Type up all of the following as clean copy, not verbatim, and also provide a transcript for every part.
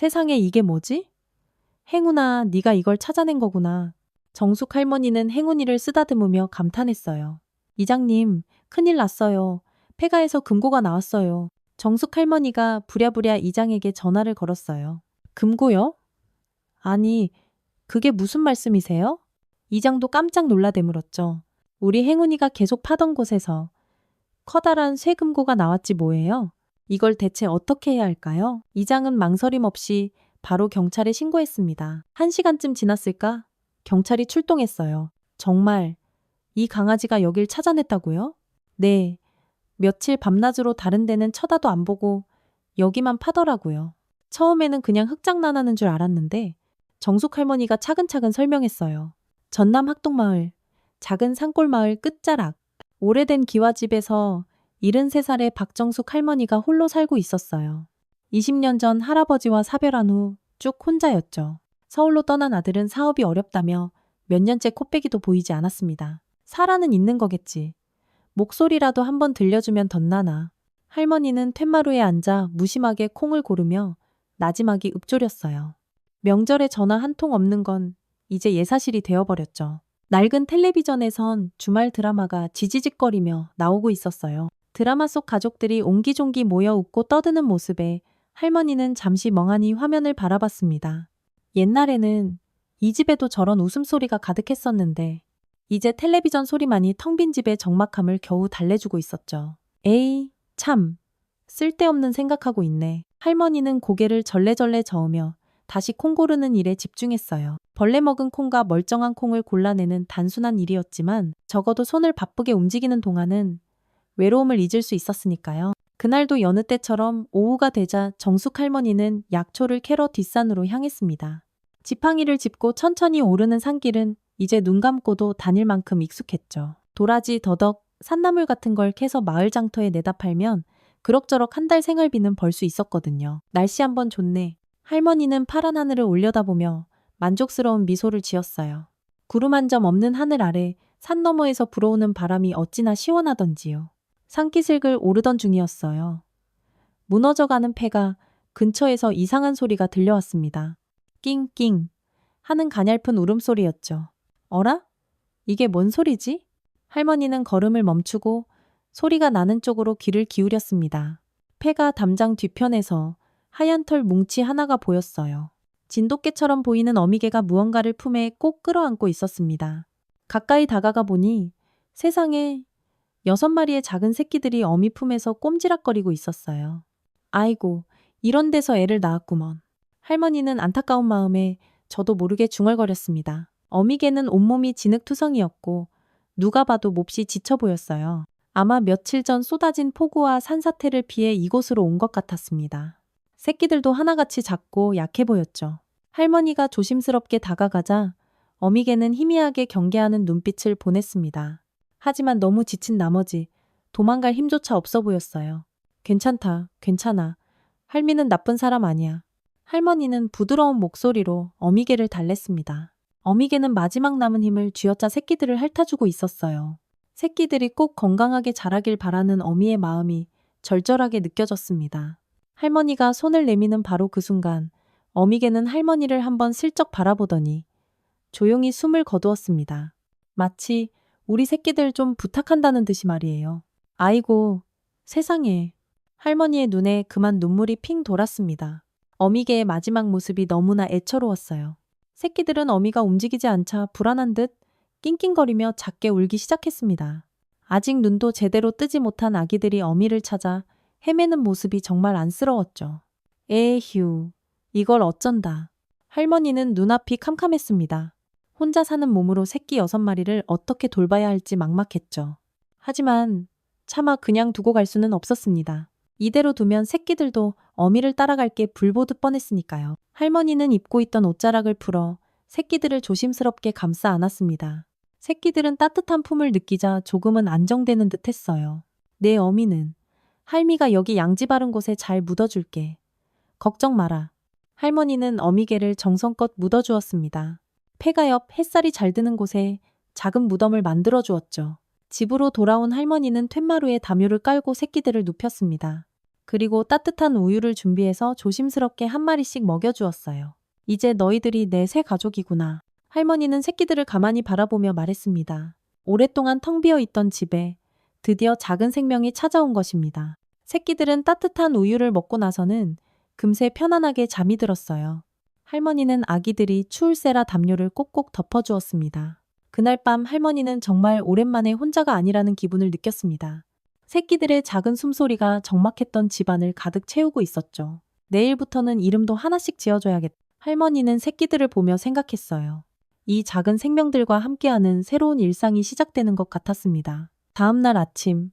세상에 이게 뭐지? 행운아, 네가 이걸 찾아낸 거구나. 정숙 할머니는 행운이를 쓰다듬으며 감탄했어요. 이장님, 큰일 났어요. 폐가에서 금고가 나왔어요. 정숙 할머니가 부랴부랴 이장에게 전화를 걸었어요. 금고요? 아니, 그게 무슨 말씀이세요? 이장도 깜짝 놀라대물었죠. 우리 행운이가 계속 파던 곳에서 커다란 쇠금고가 나왔지 뭐예요? 이걸 대체 어떻게 해야 할까요? 이장은 망설임 없이 바로 경찰에 신고했습니다. 1시간쯤 지났을까? 경찰이 출동했어요. 정말 이 강아지가 여길 찾아냈다고요? 네. 며칠 밤낮으로 다른 데는 쳐다도 안 보고 여기만 파더라고요. 처음에는 그냥 흙장난하는 줄 알았는데 정숙 할머니가 차근차근 설명했어요. 전남 학동마을, 작은 산골마을 끝자락, 오래된 기와집에서 73살의 박정숙 할머니가 홀로 살고 있었어요. 20년 전 할아버지와 사별한 후 쭉 혼자였죠. 서울로 떠난 아들은 사업이 어렵다며 몇 년째 코빼기도 보이지 않았습니다. 살아는 있는 거겠지. 목소리라도 한번 들려주면 덧나나. 할머니는 툇마루에 앉아 무심하게 콩을 고르며 나지막이 읊조렸어요. 명절에 전화 한 통 없는 건 이제 예사실이 되어버렸죠. 낡은 텔레비전에선 주말 드라마가 지지직거리며 나오고 있었어요. 드라마 속 가족들이 옹기종기 모여 웃고 떠드는 모습에 할머니는 잠시 멍하니 화면을 바라봤습니다. 옛날에는 이 집에도 저런 웃음소리가 가득했었는데 이제 텔레비전 소리만이 텅 빈 집의 적막함을 겨우 달래주고 있었죠. 에이, 참. 쓸데없는 생각하고 있네. 할머니는 고개를 절레절레 저으며 다시 콩 고르는 일에 집중했어요. 벌레 먹은 콩과 멀쩡한 콩을 골라내는 단순한 일이었지만 적어도 손을 바쁘게 움직이는 동안은 외로움을 잊을 수 있었으니까요. 그날도 여느 때처럼 오후가 되자 정숙 할머니는 약초를 캐러 뒷산으로 향했습니다. 지팡이를 짚고 천천히 오르는 산길은 이제 눈 감고도 다닐 만큼 익숙했죠. 도라지, 더덕, 산나물 같은 걸 캐서 마을 장터에 내다 팔면 그럭저럭 한 달 생활비는 벌 수 있었거든요. 날씨 한번 좋네. 할머니는 파란 하늘을 올려다보며 만족스러운 미소를 지었어요. 구름 한 점 없는 하늘 아래 산 너머에서 불어오는 바람이 어찌나 시원하던지요. 산기슭을 오르던 중이었어요. 무너져가는 폐가 근처에서 이상한 소리가 들려왔습니다. 낑낑 하는 가냘픈 울음소리였죠. 어라? 이게 뭔 소리지? 할머니는 걸음을 멈추고 소리가 나는 쪽으로 귀를 기울였습니다. 폐가 담장 뒤편에서 하얀 털 뭉치 하나가 보였어요. 진돗개처럼 보이는 어미개가 무언가를 품에 꼭 끌어안고 있었습니다. 가까이 다가가 보니 세상에 6마리의 작은 새끼들이 어미 품에서 꼼지락거리고 있었어요. 아이고, 이런 데서 애를 낳았구먼. 할머니는 안타까운 마음에 저도 모르게 중얼거렸습니다. 어미개는 온몸이 진흙투성이었고 누가 봐도 몹시 지쳐 보였어요. 아마 며칠 전 쏟아진 폭우와 산사태를 피해 이곳으로 온 것 같았습니다. 새끼들도 하나같이 작고 약해 보였죠. 할머니가 조심스럽게 다가가자 어미개는 희미하게 경계하는 눈빛을 보냈습니다. 하지만 너무 지친 나머지 도망갈 힘조차 없어 보였어요. 괜찮다, 괜찮아. 할미는 나쁜 사람 아니야. 할머니는 부드러운 목소리로 어미개를 달랬습니다. 어미개는 마지막 남은 힘을 쥐어짜 새끼들을 핥아주고 있었어요. 새끼들이 꼭 건강하게 자라길 바라는 어미의 마음이 절절하게 느껴졌습니다. 할머니가 손을 내미는 바로 그 순간 어미개는 할머니를 한번 슬쩍 바라보더니 조용히 숨을 거두었습니다. 마치 우리 새끼들 좀 부탁한다는 듯이 말이에요. 아이고, 세상에. 할머니의 눈에 그만 눈물이 핑 돌았습니다. 어미개의 마지막 모습이 너무나 애처로웠어요. 새끼들은 어미가 움직이지 않자 불안한 듯 낑낑거리며 작게 울기 시작했습니다. 아직 눈도 제대로 뜨지 못한 아기들이 어미를 찾아 헤매는 모습이 정말 안쓰러웠죠. 에휴, 이걸 어쩐다. 할머니는 눈앞이 캄캄했습니다. 혼자 사는 몸으로 새끼 6마리를 어떻게 돌봐야 할지 막막했죠. 하지만 차마 그냥 두고 갈 수는 없었습니다. 이대로 두면 새끼들도 어미를 따라갈 게 불보듯 뻔했으니까요. 할머니는 입고 있던 옷자락을 풀어 새끼들을 조심스럽게 감싸 안았습니다. 새끼들은 따뜻한 품을 느끼자 조금은 안정되는 듯 했어요. 내 어미는 할미가 여기 양지 바른 곳에 잘 묻어줄게. 걱정 마라. 할머니는 어미개를 정성껏 묻어주었습니다. 폐가 옆 햇살이 잘 드는 곳에 작은 무덤을 만들어 주었죠. 집으로 돌아온 할머니는 툇마루에 담요를 깔고 새끼들을 눕혔습니다. 그리고 따뜻한 우유를 준비해서 조심스럽게 한 마리씩 먹여주었어요. 이제 너희들이 내 새 가족이구나. 할머니는 새끼들을 가만히 바라보며 말했습니다. 오랫동안 텅 비어 있던 집에 드디어 작은 생명이 찾아온 것입니다. 새끼들은 따뜻한 우유를 먹고 나서는 금세 편안하게 잠이 들었어요. 할머니는 아기들이 추울세라 담요를 꼭꼭 덮어주었습니다. 그날 밤 할머니는 정말 오랜만에 혼자가 아니라는 기분을 느꼈습니다. 새끼들의 작은 숨소리가 적막했던 집안을 가득 채우고 있었죠. 내일부터는 이름도 하나씩 지어줘야겠다. 할머니는 새끼들을 보며 생각했어요. 이 작은 생명들과 함께하는 새로운 일상이 시작되는 것 같았습니다. 다음 날 아침,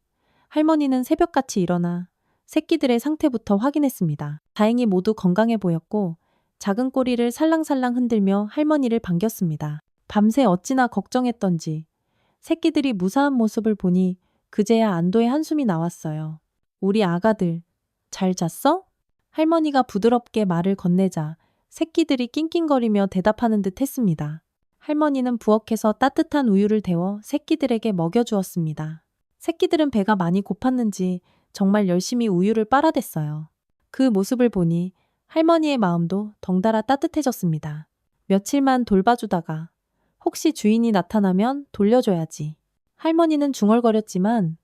할머니는 새벽같이 일어나 새끼들의 상태부터 확인했습니다. 다행히 모두 건강해 보였고 작은 꼬리를 살랑살랑 흔들며 할머니를 반겼습니다. 밤새 어찌나 걱정했던지 새끼들이 무사한 모습을 보니 그제야 안도의 한숨이 나왔어요. 우리 아가들, 잘 잤어? 할머니가 부드럽게 말을 건네자 새끼들이 낑낑거리며 대답하는 듯 했습니다. 할머니는 부엌에서 따뜻한 우유를 데워 새끼들에게 먹여주었습니다. 새끼들은 배가 많이 고팠는지 정말 열심히 우유를 빨아댔어요. 그 모습을 보니 할머니의 마음도 덩달아 따뜻해졌습니다. 며칠만 돌봐주다가 혹시 주인이 나타나면 돌려줘야지. 할머니는 중얼거렸지만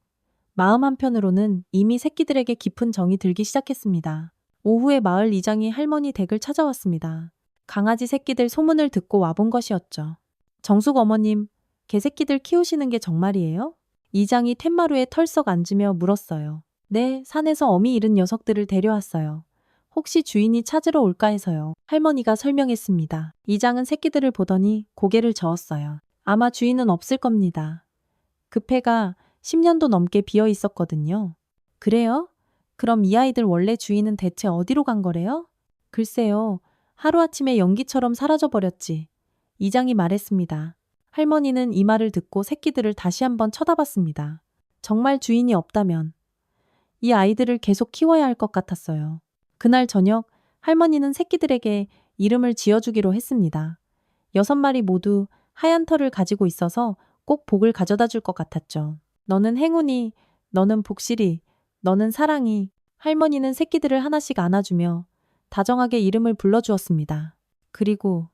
마음 한편으로는 이미 새끼들에게 깊은 정이 들기 시작했습니다. 오후에 마을 이장이 할머니 댁을 찾아왔습니다. 강아지 새끼들 소문을 듣고 와본 것이었죠. 정숙 어머님, 개새끼들 키우시는 게 정말이에요? 이장이 툇마루에 털썩 앉으며 물었어요. 네, 산에서 어미 잃은 녀석들을 데려왔어요. 혹시 주인이 찾으러 올까 해서요. 할머니가 설명했습니다. 이장은 새끼들을 보더니 고개를 저었어요. 아마 주인은 없을 겁니다. 그 폐가 10년도 넘게 비어 있었거든요. 그래요? 그럼 이 아이들 원래 주인은 대체 어디로 간 거래요? 글쎄요. 하루아침에 연기처럼 사라져버렸지. 이장이 말했습니다. 할머니는 이 말을 듣고 새끼들을 다시 한번 쳐다봤습니다. 정말 주인이 없다면 이 아이들을 계속 키워야 할 것 같았어요. 그날 저녁 할머니는 새끼들에게 이름을 지어주기로 했습니다. 6마리 모두 하얀 털을 가지고 있어서 꼭 복을 가져다 줄 것 같았죠. 너는 행운이, 너는 복실이, 너는 사랑이. 할머니는 새끼들을 하나씩 안아주며 다정하게 이름을 불러주었습니다. 그리고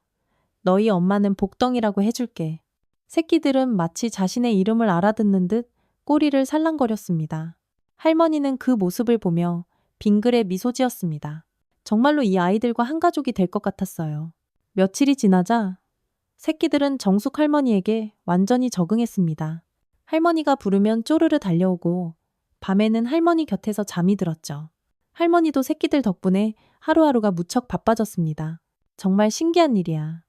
너희 엄마는 복덩이라고 해줄게. 새끼들은 마치 자신의 이름을 알아듣는 듯 꼬리를 살랑거렸습니다. 할머니는 그 모습을 보며 빙그레 미소 지었습니다. 정말로 이 아이들과 한 가족이 될 것 같았어요. 며칠이 지나자 새끼들은 정숙 할머니에게 완전히 적응했습니다. 할머니가 부르면 쪼르르 달려오고 밤에는 할머니 곁에서 잠이 들었죠. 할머니도 새끼들 덕분에 하루하루가 무척 바빠졌습니다. 정말 신기한 일이야.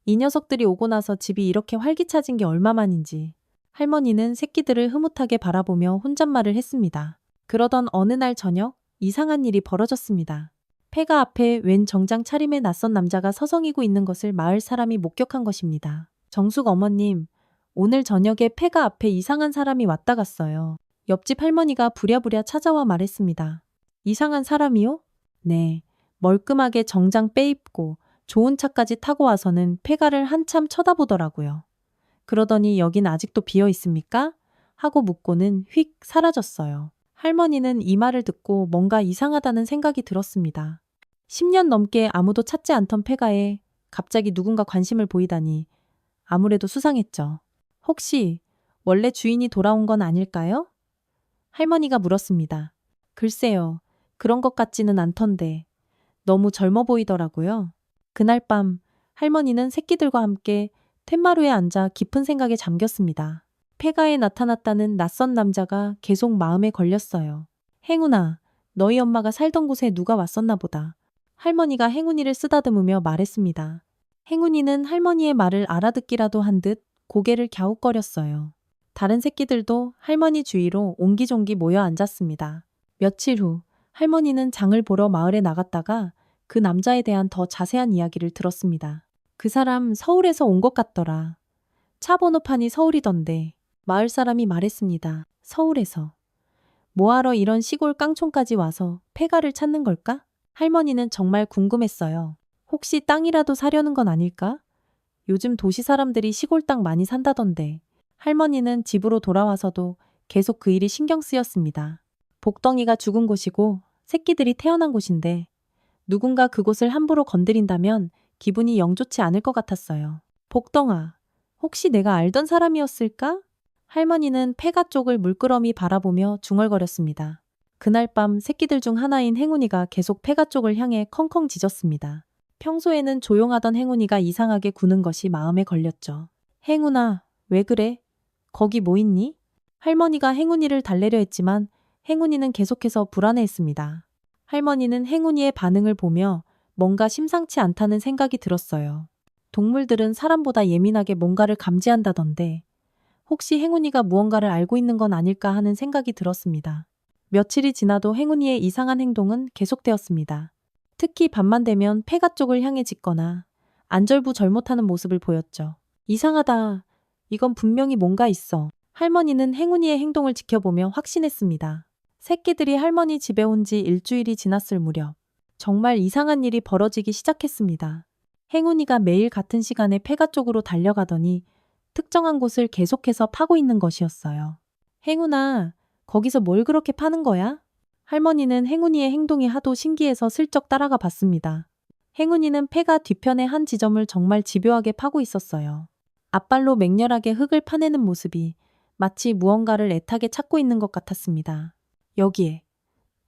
이 녀석들이 오고 나서 집이 이렇게 활기차진 게 얼마만인지. 할머니는 새끼들을 흐뭇하게 바라보며 혼잣말을 했습니다. 그러던 어느 날 저녁 이상한 일이 벌어졌습니다. 폐가 앞에 웬 정장 차림의 낯선 남자가 서성이고 있는 것을 마을 사람이 목격한 것입니다. 정숙 어머님, 오늘 저녁에 폐가 앞에 이상한 사람이 왔다 갔어요. 옆집 할머니가 부랴부랴 찾아와 말했습니다. 이상한 사람이요? 네, 멀끔하게 정장 빼입고 좋은 차까지 타고 와서는 폐가를 한참 쳐다보더라고요. 그러더니 여긴 아직도 비어 있습니까? 하고 묻고는 휙 사라졌어요. 할머니는 이 말을 듣고 뭔가 이상하다는 생각이 들었습니다. 10년 넘게 아무도 찾지 않던 폐가에 갑자기 누군가 관심을 보이다니 아무래도 수상했죠. 혹시 원래 주인이 돌아온 건 아닐까요? 할머니가 물었습니다. 글쎄요, 그런 것 같지는 않던데 너무 젊어 보이더라고요. 그날 밤 할머니는 새끼들과 함께 툇마루에 앉아 깊은 생각에 잠겼습니다. 폐가에 나타났다는 낯선 남자가 계속 마음에 걸렸어요. 행운아, 너희 엄마가 살던 곳에 누가 왔었나 보다. 할머니가 행운이를 쓰다듬으며 말했습니다. 행운이는 할머니의 말을 알아듣기라도 한 듯 고개를 갸웃거렸어요. 다른 새끼들도 할머니 주위로 옹기종기 모여 앉았습니다. 며칠 후 할머니는 장을 보러 마을에 나갔다가 그 남자에 대한 더 자세한 이야기를 들었습니다. 그 사람 서울에서 온 것 같더라. 차 번호판이 서울이던데. 마을 사람이 말했습니다. 서울에서. 뭐하러 이런 시골 깡촌까지 와서 폐가를 찾는 걸까? 할머니는 정말 궁금했어요. 혹시 땅이라도 사려는 건 아닐까? 요즘 도시 사람들이 시골 땅 많이 산다던데. 할머니는 집으로 돌아와서도 계속 그 일이 신경 쓰였습니다. 복덩이가 죽은 곳이고 새끼들이 태어난 곳인데 누군가 그곳을 함부로 건드린다면 기분이 영 좋지 않을 것 같았어요. 복덩아, 혹시 내가 알던 사람이었을까? 할머니는 폐가 쪽을 물끄러미 바라보며 중얼거렸습니다. 그날 밤 새끼들 중 하나인 행운이가 계속 폐가 쪽을 향해 컹컹 짖었습니다. 평소에는 조용하던 행운이가 이상하게 구는 것이 마음에 걸렸죠. 행운아, 왜 그래? 거기 뭐 있니? 할머니가 행운이를 달래려 했지만 행운이는 계속해서 불안해했습니다. 할머니는 행운이의 반응을 보며 뭔가 심상치 않다는 생각이 들었어요. 동물들은 사람보다 예민하게 뭔가를 감지한다던데 혹시 행운이가 무언가를 알고 있는 건 아닐까 하는 생각이 들었습니다. 며칠이 지나도 행운이의 이상한 행동은 계속되었습니다. 특히 밤만 되면 폐가 쪽을 향해 짖거나 안절부절 못하는 모습을 보였죠. 이상하다. 이건 분명히 뭔가 있어. 할머니는 행운이의 행동을 지켜보며 확신했습니다. 새끼들이 할머니 집에 온 지 일주일이 지났을 무렵 정말 이상한 일이 벌어지기 시작했습니다. 행운이가 매일 같은 시간에 폐가 쪽으로 달려가더니 특정한 곳을 계속해서 파고 있는 것이었어요. 행운아, 거기서 뭘 그렇게 파는 거야? 할머니는 행운이의 행동이 하도 신기해서 슬쩍 따라가 봤습니다. 행운이는 폐가 뒤편의 한 지점을 정말 집요하게 파고 있었어요. 앞발로 맹렬하게 흙을 파내는 모습이 마치 무언가를 애타게 찾고 있는 것 같았습니다. 여기에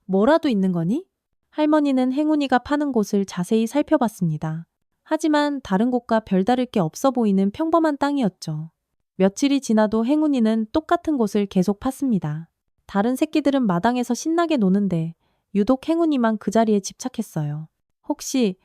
뭐라도 있는 거니? 할머니는 행운이가 파는 곳을 자세히 살펴봤습니다. 하지만 다른 곳과 별다를 게 없어 보이는 평범한 땅이었죠. 며칠이 지나도 행운이는 똑같은 곳을 계속 팠습니다. 다른 새끼들은 마당에서 신나게 노는데 유독 행운이만 그 자리에 집착했어요. 혹시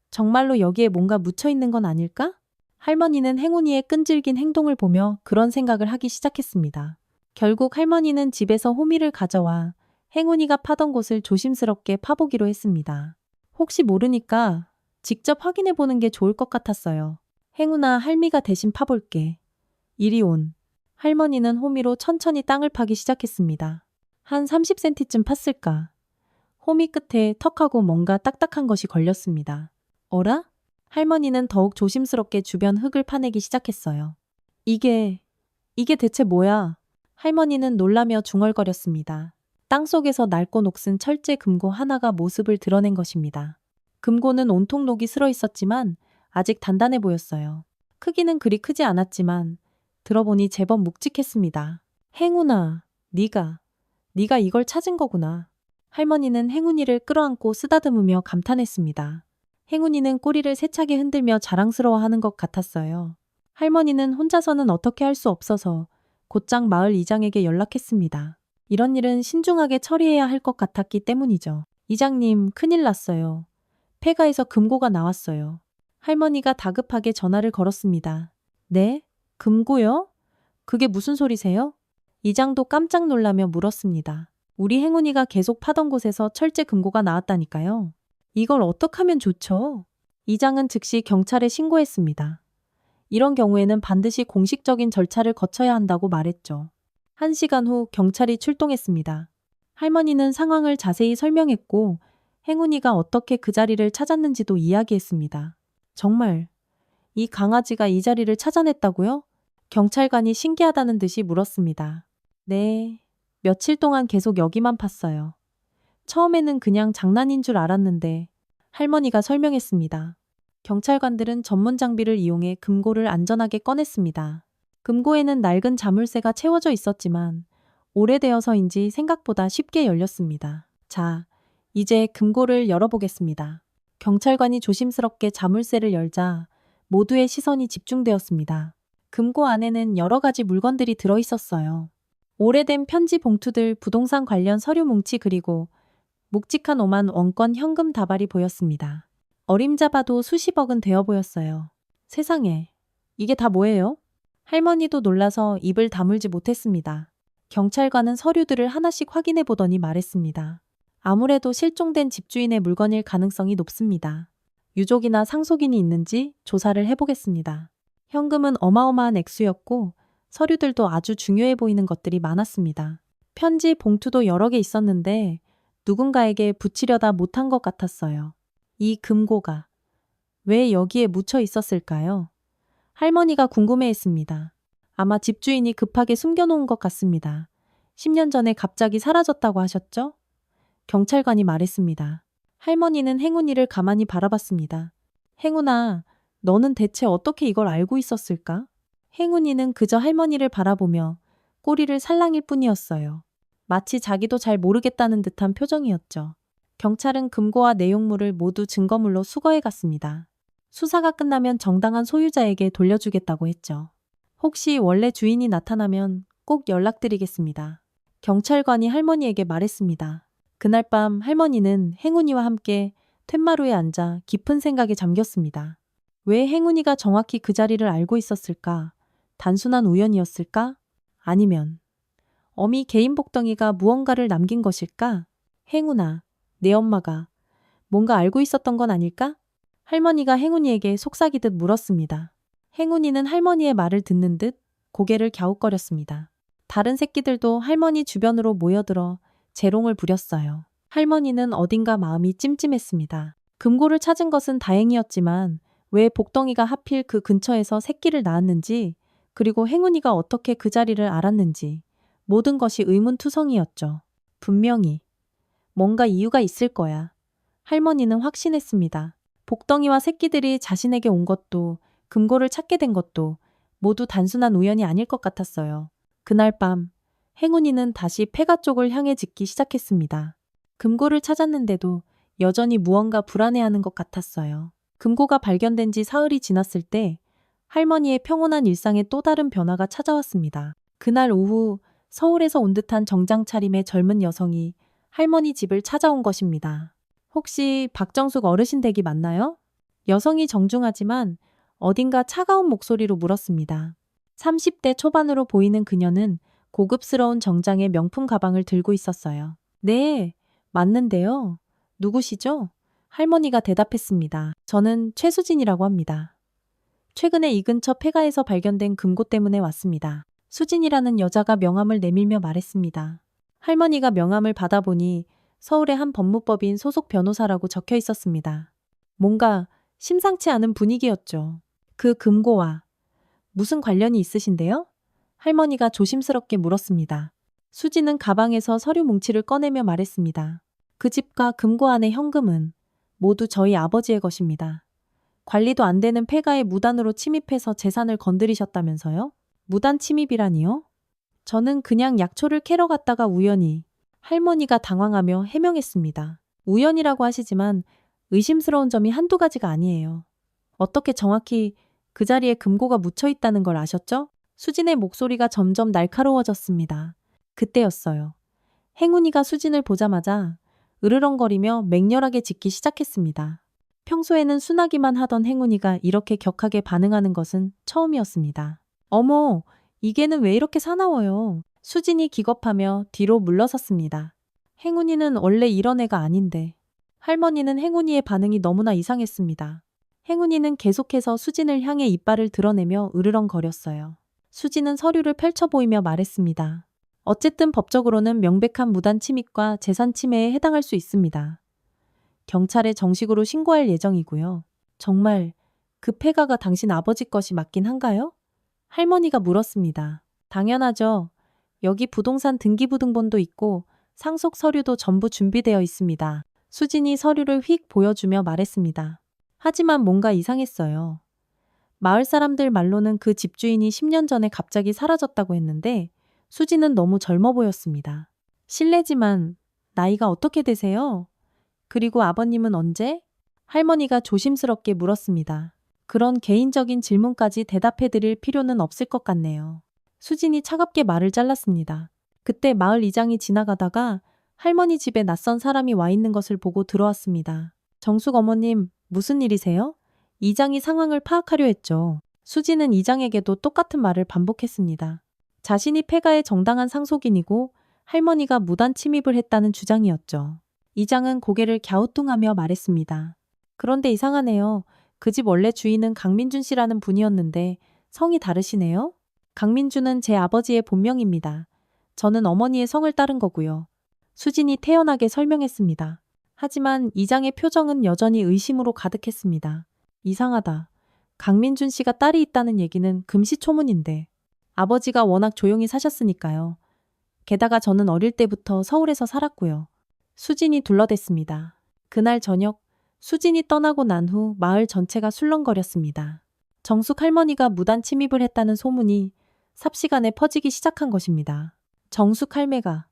정말로 여기에 뭔가 묻혀 있는 건 아닐까? 할머니는 행운이의 끈질긴 행동을 보며 그런 생각을 하기 시작했습니다. 결국 할머니는 집에서 호미를 가져와 행운이가 파던 곳을 조심스럽게 파보기로 했습니다. 혹시 모르니까 직접 확인해 보는 게 좋을 것 같았어요. 행운아, 할미가 대신 파볼게. 이리 온. 할머니는 호미로 천천히 땅을 파기 시작했습니다. 한 30cm쯤 팠을까? 호미 끝에 턱하고 뭔가 딱딱한 것이 걸렸습니다. 어라? 할머니는 더욱 조심스럽게 주변 흙을 파내기 시작했어요. 이게 대체 뭐야? 할머니는 놀라며 중얼거렸습니다. 땅속에서 낡고 녹슨 철제 금고 하나가 모습을 드러낸 것입니다. 금고는 온통 녹이 슬어 있었지만 아직 단단해 보였어요. 크기는 그리 크지 않았지만 들어보니 제법 묵직했습니다. 행운아, 네가 이걸 찾은 거구나. 할머니는 행운이를 끌어안고 쓰다듬으며 감탄했습니다. 행운이는 꼬리를 세차게 흔들며 자랑스러워하는 것 같았어요. 할머니는 혼자서는 어떻게 할 수 없어서 곧장 마을 이장에게 연락했습니다. 이런 일은 신중하게 처리해야 할 것 같았기 때문이죠. 이장님, 큰일 났어요. 폐가에서 금고가 나왔어요. 할머니가 다급하게 전화를 걸었습니다. 네? 금고요? 그게 무슨 소리세요? 이장도 깜짝 놀라며 물었습니다. 우리 행운이가 계속 파던 곳에서 철제 금고가 나왔다니까요. 이걸 어떡하면 좋죠? 이장은 즉시 경찰에 신고했습니다. 이런 경우에는 반드시 공식적인 절차를 거쳐야 한다고 말했죠. 1시간 후 경찰이 출동했습니다. 할머니는 상황을 자세히 설명했고 행운이가 어떻게 그 자리를 찾았는지도 이야기했습니다. 정말 이 강아지가 이 자리를 찾아냈다고요? 경찰관이 신기하다는 듯이 물었습니다. 네, 며칠 동안 계속 여기만 팠어요. 처음에는 그냥 장난인 줄 알았는데 할머니가 설명했습니다. 경찰관들은 전문 장비를 이용해 금고를 안전하게 꺼냈습니다. 금고에는 낡은 자물쇠가 채워져 있었지만 오래되어서인지 생각보다 쉽게 열렸습니다. 자, 이제 금고를 열어보겠습니다. 경찰관이 조심스럽게 자물쇠를 열자 모두의 시선이 집중되었습니다. 금고 안에는 여러 가지 물건들이 들어있었어요. 오래된 편지 봉투들, 부동산 관련 서류 뭉치 그리고 묵직한 5만 원권 현금 다발이 보였습니다. 어림잡아도 수십억은 되어 보였어요. 세상에, 이게 다 뭐예요? 할머니도 놀라서 입을 다물지 못했습니다. 경찰관은 서류들을 하나씩 확인해 보더니 말했습니다. 아무래도 실종된 집주인의 물건일 가능성이 높습니다. 유족이나 상속인이 있는지 조사를 해보겠습니다. 현금은 어마어마한 액수였고 서류들도 아주 중요해 보이는 것들이 많았습니다. 편지 봉투도 여러 개 있었는데 누군가에게 붙이려다 못한 것 같았어요. 이 금고가 왜 여기에 묻혀 있었을까요? 할머니가 궁금해했습니다. 아마 집주인이 급하게 숨겨놓은 것 같습니다. 10년 전에 갑자기 사라졌다고 하셨죠? 경찰관이 말했습니다. 할머니는 행운이를 가만히 바라봤습니다. 행운아, 너는 대체 어떻게 이걸 알고 있었을까? 행운이는 그저 할머니를 바라보며 꼬리를 살랑일 뿐이었어요. 마치 자기도 잘 모르겠다는 듯한 표정이었죠. 경찰은 금고와 내용물을 모두 증거물로 수거해 갔습니다. 수사가 끝나면 정당한 소유자에게 돌려주겠다고 했죠. 혹시 원래 주인이 나타나면 꼭 연락드리겠습니다. 경찰관이 할머니에게 말했습니다. 그날 밤 할머니는 행운이와 함께 툇마루에 앉아 깊은 생각에 잠겼습니다. 왜 행운이가 정확히 그 자리를 알고 있었을까? 단순한 우연이었을까? 아니면 어미 개인 복덩이가 무언가를 남긴 것일까? 행운아, 내 엄마가 뭔가 알고 있었던 건 아닐까? 할머니가 행운이에게 속삭이듯 물었습니다. 행운이는 할머니의 말을 듣는 듯 고개를 갸웃거렸습니다. 다른 새끼들도 할머니 주변으로 모여들어 재롱을 부렸어요. 할머니는 어딘가 마음이 찜찜했습니다. 금고를 찾은 것은 다행이었지만 왜 복덩이가 하필 그 근처에서 새끼를 낳았는지, 그리고 행운이가 어떻게 그 자리를 알았는지 모든 것이 의문투성이었죠. 분명히 뭔가 이유가 있을 거야. 할머니는 확신했습니다. 복덩이와 새끼들이 자신에게 온 것도 금고를 찾게 된 것도 모두 단순한 우연이 아닐 것 같았어요. 그날 밤 행운이는 다시 폐가 쪽을 향해 짖기 시작했습니다. 금고를 찾았는데도 여전히 무언가 불안해하는 것 같았어요. 금고가 발견된 지 사흘이 지났을 때 할머니의 평온한 일상에 또 다른 변화가 찾아왔습니다. 그날 오후 서울에서 온 듯한 정장 차림의 젊은 여성이 할머니 집을 찾아온 것입니다. 혹시 박정숙 어르신 댁이 맞나요? 여성이 정중하지만 어딘가 차가운 목소리로 물었습니다. 30대 초반으로 보이는 그녀는 고급스러운 정장의 명품 가방을 들고 있었어요. 네, 맞는데요. 누구시죠? 할머니가 대답했습니다. 저는 최수진이라고 합니다. 최근에 이 근처 폐가에서 발견된 금고 때문에 왔습니다. 수진이라는 여자가 명함을 내밀며 말했습니다. 할머니가 명함을 받아보니 서울의 한 법무법인 소속 변호사라고 적혀 있었습니다. 뭔가 심상치 않은 분위기였죠. 그 금고와 무슨 관련이 있으신데요? 할머니가 조심스럽게 물었습니다. 수지는 가방에서 서류 뭉치를 꺼내며 말했습니다. 그 집과 금고 안의 현금은 모두 저희 아버지의 것입니다. 관리도 안 되는 폐가에 무단으로 침입해서 재산을 건드리셨다면서요? 무단 침입이라니요? 저는 그냥 약초를 캐러 갔다가 우연히. 할머니가 당황하며 해명했습니다. 우연이라고 하시지만 의심스러운 점이 한두 가지가 아니에요. 어떻게 정확히 그 자리에 금고가 묻혀 있다는 걸 아셨죠? 수진의 목소리가 점점 날카로워졌습니다. 그때였어요. 행운이가 수진을 보자마자 으르렁거리며 맹렬하게 짖기 시작했습니다. 평소에는 순하기만 하던 행운이가 이렇게 격하게 반응하는 것은 처음이었습니다. 어머, 이게는 왜 이렇게 사나워요? 수진이 기겁하며 뒤로 물러섰습니다. 행운이는 원래 이런 애가 아닌데. 할머니는 행운이의 반응이 너무나 이상했습니다. 행운이는 계속해서 수진을 향해 이빨을 드러내며 으르렁거렸어요. 수진은 서류를 펼쳐 보이며 말했습니다. 어쨌든 법적으로는 명백한 무단 침입과 재산 침해에 해당할 수 있습니다. 경찰에 정식으로 신고할 예정이고요. 정말 그 폐가가 당신 아버지 것이 맞긴 한가요? 할머니가 물었습니다. 당연하죠. 여기 부동산 등기부등본도 있고 상속 서류도 전부 준비되어 있습니다. 수진이 서류를 휙 보여주며 말했습니다. 하지만 뭔가 이상했어요. 마을 사람들 말로는 그 집주인이 10년 전에 갑자기 사라졌다고 했는데 수진은 너무 젊어 보였습니다. 실례지만 나이가 어떻게 되세요? 그리고 아버님은 언제? 할머니가 조심스럽게 물었습니다. 그런 개인적인 질문까지 대답해 드릴 필요는 없을 것 같네요. 수진이 차갑게 말을 잘랐습니다. 그때 마을 이장이 지나가다가 할머니 집에 낯선 사람이 와 있는 것을 보고 들어왔습니다. 정숙 어머님, 무슨 일이세요? 이장이 상황을 파악하려 했죠. 수진은 이장에게도 똑같은 말을 반복했습니다. 자신이 폐가의 정당한 상속인이고 할머니가 무단 침입을 했다는 주장이었죠. 이장은 고개를 갸우뚱하며 말했습니다. 그런데 이상하네요. 그 집 원래 주인은 강민준 씨라는 분이었는데 성이 다르시네요? 강민준은 제 아버지의 본명입니다. 저는 어머니의 성을 따른 거고요. 수진이 태연하게 설명했습니다. 하지만 이장의 표정은 여전히 의심으로 가득했습니다. 이상하다. 강민준 씨가 딸이 있다는 얘기는 금시초문인데 아버지가 워낙 조용히 사셨으니까요. 게다가 저는 어릴 때부터 서울에서 살았고요. 수진이 둘러댔습니다. 그날 저녁 수진이 떠나고 난 후 마을 전체가 술렁거렸습니다. 정숙 할머니가 무단 침입을 했다는 소문이 삽시간에 퍼지기 시작한 것입니다. 정숙 할매가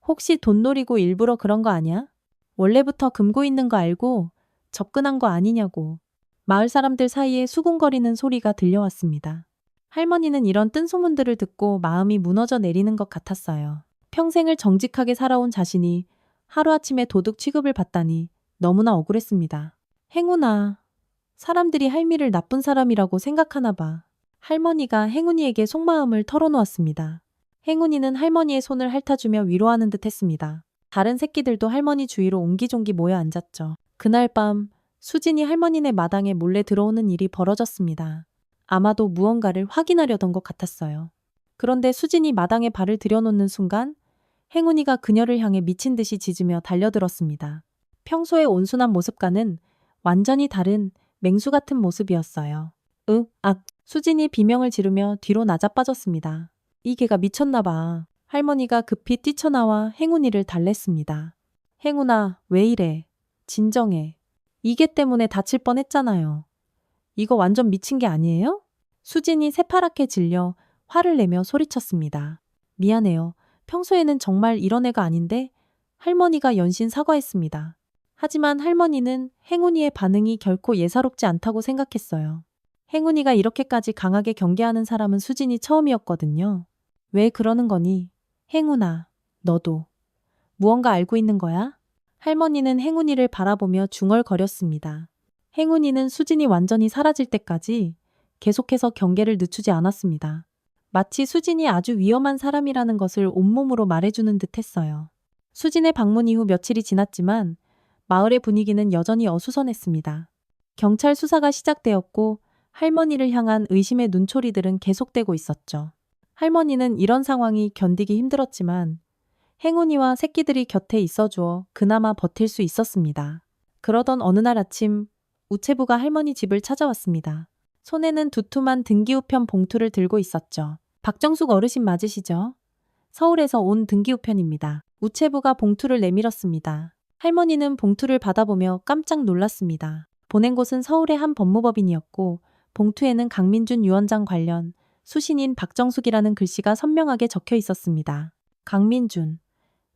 혹시 돈 노리고 일부러 그런 거 아니야? 원래부터 금고 있는 거 알고 접근한 거 아니냐고 마을 사람들 사이에 수군거리는 소리가 들려왔습니다. 할머니는 이런 뜬 소문들을 듣고 마음이 무너져 내리는 것 같았어요. 평생을 정직하게 살아온 자신이 하루아침에 도둑 취급을 받다니 너무나 억울했습니다. 행운아, 사람들이 할미를 나쁜 사람이라고 생각하나 봐. 할머니가 행운이에게 속마음을 털어놓았습니다. 행운이는 할머니의 손을 핥아주며 위로하는 듯 했습니다. 다른 새끼들도 할머니 주위로 옹기종기 모여 앉았죠. 그날 밤 수진이 할머니네 마당에 몰래 들어오는 일이 벌어졌습니다. 아마도 무언가를 확인하려던 것 같았어요. 그런데 수진이 마당에 발을 들여놓는 순간 행운이가 그녀를 향해 미친 듯이 짖으며 달려들었습니다. 평소의 온순한 모습과는 완전히 다른 맹수 같은 모습이었어요. 수진이 비명을 지르며 뒤로 나자빠졌습니다. 이 개가 미쳤나 봐. 할머니가 급히 뛰쳐나와 행운이를 달랬습니다. 행운아, 왜 이래? 진정해. 이 개 때문에 다칠 뻔했잖아요. 이거 완전 미친 게 아니에요? 수진이 새파랗게 질려 화를 내며 소리쳤습니다. 미안해요. 평소에는 정말 이런 애가 아닌데 할머니가 연신 사과했습니다. 하지만 할머니는 행운이의 반응이 결코 예사롭지 않다고 생각했어요. 행운이가 이렇게까지 강하게 경계하는 사람은 수진이 처음이었거든요. 왜 그러는 거니? 행운아, 너도 무언가 알고 있는 거야? 할머니는 행운이를 바라보며 중얼거렸습니다. 행운이는 수진이 완전히 사라질 때까지 계속해서 경계를 늦추지 않았습니다. 마치 수진이 아주 위험한 사람이라는 것을 온몸으로 말해주는 듯 했어요. 수진의 방문 이후 며칠이 지났지만 마을의 분위기는 여전히 어수선했습니다. 경찰 수사가 시작되었고 할머니를 향한 의심의 눈초리들은 계속되고 있었죠. 할머니는 이런 상황이 견디기 힘들었지만 행운이와 새끼들이 곁에 있어주어 그나마 버틸 수 있었습니다. 그러던 어느 날 아침 우체부가 할머니 집을 찾아왔습니다. 손에는 두툼한 등기우편 봉투를 들고 있었죠. 박정숙 어르신 맞으시죠? 서울에서 온 등기우편입니다. 우체부가 봉투를 내밀었습니다. 할머니는 봉투를 받아보며 깜짝 놀랐습니다. 보낸 곳은 서울의 한 법무법인이었고 봉투에는 강민준 유언장 관련 수신인 박정숙이라는 글씨가 선명하게 적혀 있었습니다. 강민준.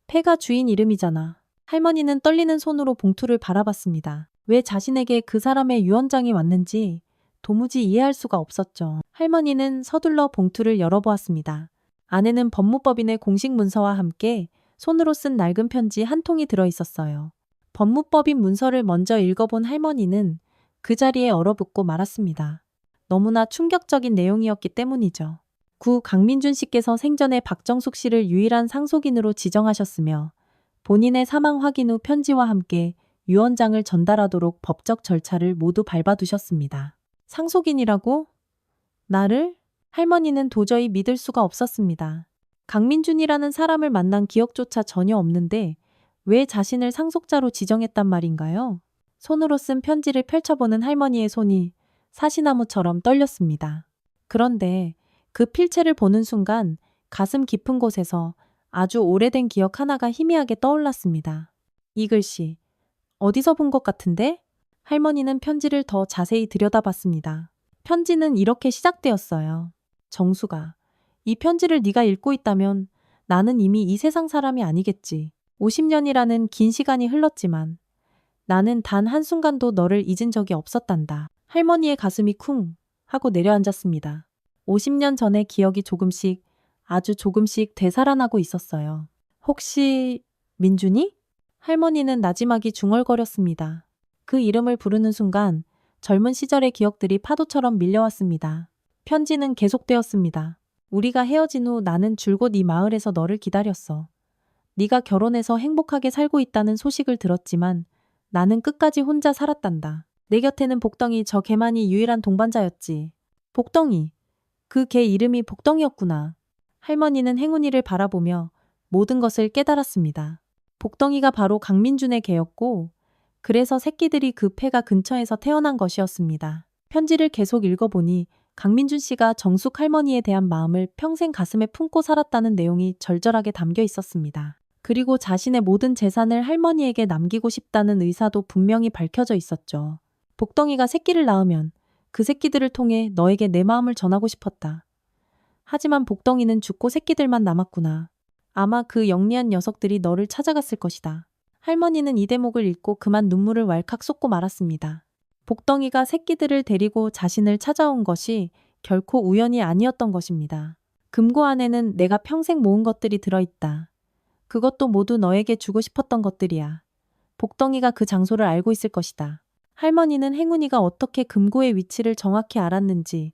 폐가 주인 이름이잖아. 할머니는 떨리는 손으로 봉투를 바라봤습니다. 왜 자신에게 그 사람의 유언장이 왔는지 도무지 이해할 수가 없었죠. 할머니는 서둘러 봉투를 열어보았습니다. 안에는 법무법인의 공식 문서와 함께 손으로 쓴 낡은 편지 한 통이 들어있었어요. 법무법인 문서를 먼저 읽어본 할머니는 그 자리에 얼어붙고 말았습니다. 너무나 충격적인 내용이었기 때문이죠. 구 강민준 씨께서 생전에 박정숙 씨를 유일한 상속인으로 지정하셨으며 본인의 사망 확인 후 편지와 함께 유언장을 전달하도록 법적 절차를 모두 밟아두셨습니다. 상속인이라고? 나를? 할머니는 도저히 믿을 수가 없었습니다. 강민준이라는 사람을 만난 기억조차 전혀 없는데 왜 자신을 상속자로 지정했단 말인가요? 손으로 쓴 편지를 펼쳐보는 할머니의 손이 사시나무처럼 떨렸습니다. 그런데 그 필체를 보는 순간 가슴 깊은 곳에서 아주 오래된 기억 하나가 희미하게 떠올랐습니다. 이 글씨, 어디서 본 것 같은데? 할머니는 편지를 더 자세히 들여다봤습니다. 편지는 이렇게 시작되었어요. 정수가, 이 편지를 네가 읽고 있다면 나는 이미 이 세상 사람이 아니겠지. 50년이라는 긴 시간이 흘렀지만 나는 단 한순간도 너를 잊은 적이 없었단다. 할머니의 가슴이 쿵 하고 내려앉았습니다. 50년 전의 기억이 조금씩, 아주 조금씩 되살아나고 있었어요. 혹시 민준이? 할머니는 나지막이 중얼거렸습니다. 그 이름을 부르는 순간 젊은 시절의 기억들이 파도처럼 밀려왔습니다. 편지는 계속되었습니다. 우리가 헤어진 후 나는 줄곧 이 마을에서 너를 기다렸어. 네가 결혼해서 행복하게 살고 있다는 소식을 들었지만 나는 끝까지 혼자 살았단다. 내 곁에는 복덩이 저 개만이 유일한 동반자였지. 복덩이. 그 개 이름이 복덩이였구나. 할머니는 행운이를 바라보며 모든 것을 깨달았습니다. 복덩이가 바로 강민준의 개였고 그래서 새끼들이 그 폐가 근처에서 태어난 것이었습니다. 편지를 계속 읽어보니 강민준 씨가 정숙 할머니에 대한 마음을 평생 가슴에 품고 살았다는 내용이 절절하게 담겨 있었습니다. 그리고 자신의 모든 재산을 할머니에게 남기고 싶다는 의사도 분명히 밝혀져 있었죠. 복덩이가 새끼를 낳으면 그 새끼들을 통해 너에게 내 마음을 전하고 싶었다. 하지만 복덩이는 죽고 새끼들만 남았구나. 아마 그 영리한 녀석들이 너를 찾아갔을 것이다. 할머니는 이 대목을 읽고 그만 눈물을 왈칵 쏟고 말았습니다. 복덩이가 새끼들을 데리고 자신을 찾아온 것이 결코 우연이 아니었던 것입니다. 금고 안에는 내가 평생 모은 것들이 들어있다. 그것도 모두 너에게 주고 싶었던 것들이야. 복덩이가 그 장소를 알고 있을 것이다. 할머니는 행운이가 어떻게 금고의 위치를 정확히 알았는지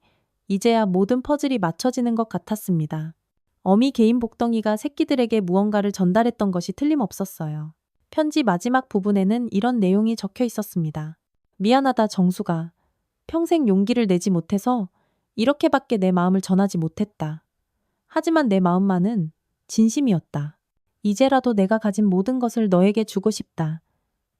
이제야 모든 퍼즐이 맞춰지는 것 같았습니다. 어미 개인 복덩이가 새끼들에게 무언가를 전달했던 것이 틀림없었어요. 편지 마지막 부분에는 이런 내용이 적혀 있었습니다. 미안하다 정수가. 평생 용기를 내지 못해서 이렇게밖에 내 마음을 전하지 못했다. 하지만 내 마음만은 진심이었다. 이제라도 내가 가진 모든 것을 너에게 주고 싶다.